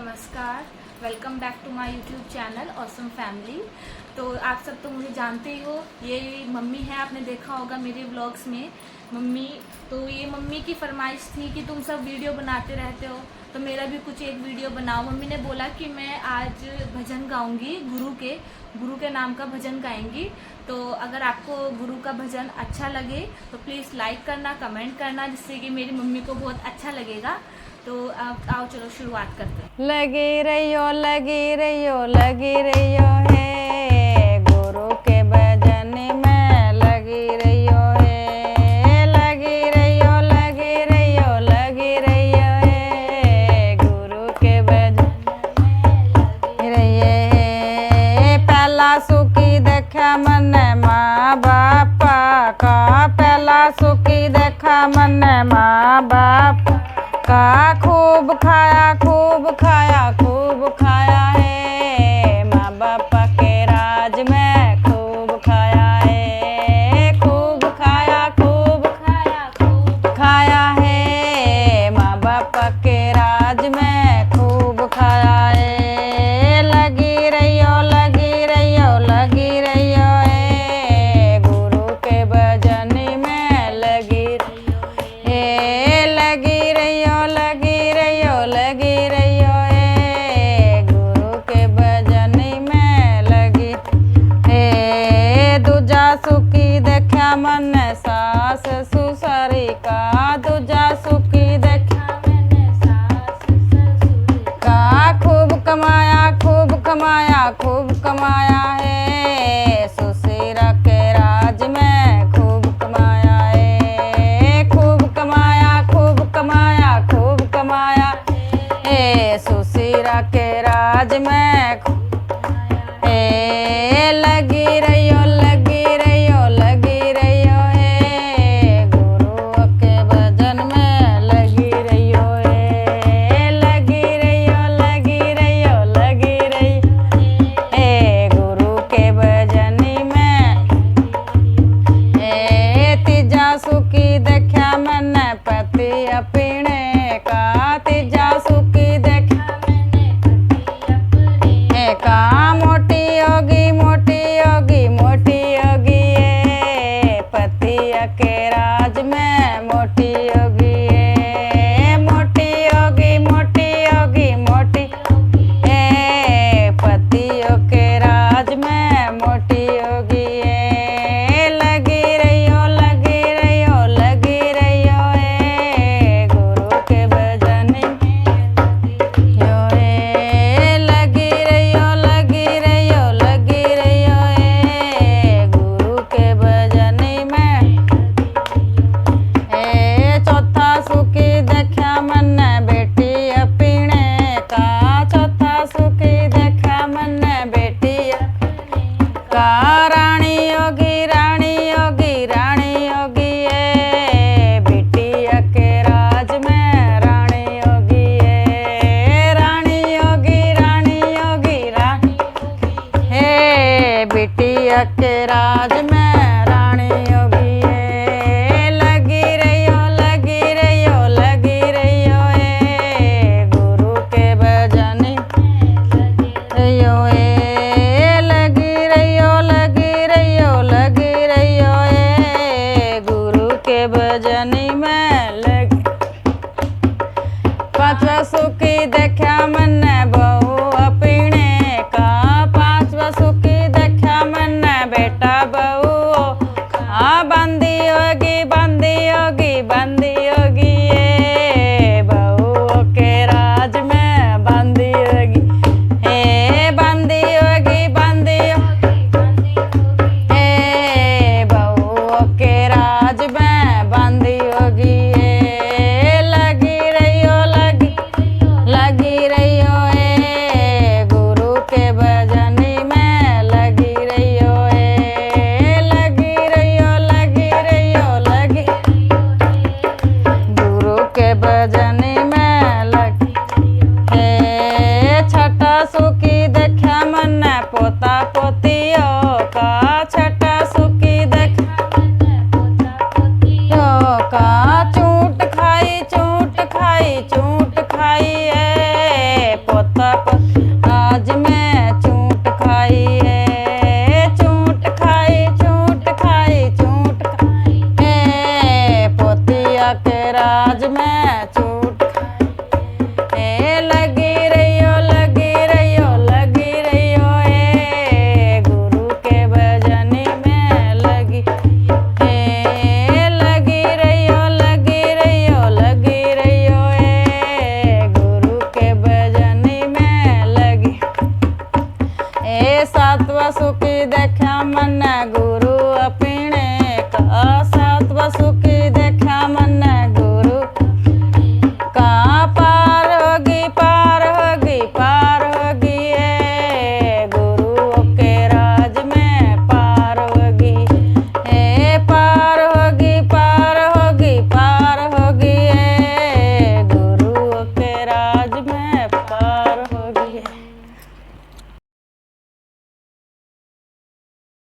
नमस्कार। Welcome back to my YouTube channel awesome family. तो आप सब तो मुझे जानते ही हो, ये मम्मी है, आपने देखा होगा मेरे व्लॉग्स में मम्मी। तो ये मम्मी की फरमाइश थी कि तुम सब वीडियो बनाते रहते हो तो मेरा भी कुछ एक वीडियो बनाओ। मम्मी ने बोला कि मैं आज भजन गाऊंगी, गुरु के नाम का भजन गाएंगी। तो अगर आपको गुरु का भजन अच्छा लगे तो प्लीज़ लाइक करना, कमेंट करना, जिससे कि मेरी मम्मी को बहुत अच्छा लगेगा। तो आप आओ, चलो शुरुआत करते हैं। लगी रहियो लगी रहियो लगी रहियो है गुरु के भजन में लगी रहियो है। लगी रहियो लगी रहियो लगी रहियो है गुरु के भजन में रहिए है। पहला सुखी देखा मन माँ बापा का, पहला सुखी देखा मन माँ बाप का। खूब खाया खूब खाया खूब खाया है माँ बापा के राज में खूब खाया है। खूब खाया खूब खाया खूब खाया है माँ बापा के राज में खूब खाया है। लगी रहियो लगी रहियो लगी रहियो है गुरु के भजन में लगी रहियो है। लगी रहियो लगी लगी रहियो है गुरु के भजन में लगी है। दूजा सुखी देखा मन सास ससुरी का, दूजा सुखी देखा मन सास ससुरी का। खूब कमाया खूब कमाया खूब कमाया है ससुरा के राज में खूब कमाया है। खूब कमाया खूब कमाया खूब कमाया सुशीरा के राज में लगी रहियो लगी रहियो लगी रहियो है गुरु के भजन में लगी रहियो है। लगी रहियो लगी रहियो लगी रहियो है गुरु के भजन में। तीजा सुखी देखा मन पति अपने का, तीजा सुखी का। मोटी होगी मोटी होगी मोटी होगी है पति के राज में मोटी होगी है। मोटी होगी मोटी होगी मोटी है पति के राज में मोटी होगी है। लगी रहियो लगी रहियो लगी रहियो है गुरु के भजन में लगी रहियो लगी रहियो लगी रहियो है गुरु के भजन में। चौथा सुखी देखा मन बेटी अपने का, चौथा सुखी देखा मन बेटी का। रानी योगी रानी योगी रानी योगी है बेटिया के राज में रानी योगी है। रानी योगी रानी योगी रानी है बेटिया के राज में रानी योगी है। लगी रहियो लगी रहियो लगी रहियो है गुरु के भजन रहियो है। लगी रहियो लगी रहियो लगी रहियो है गुरु के भजन में लगी। पांचवा सुखी देखा मन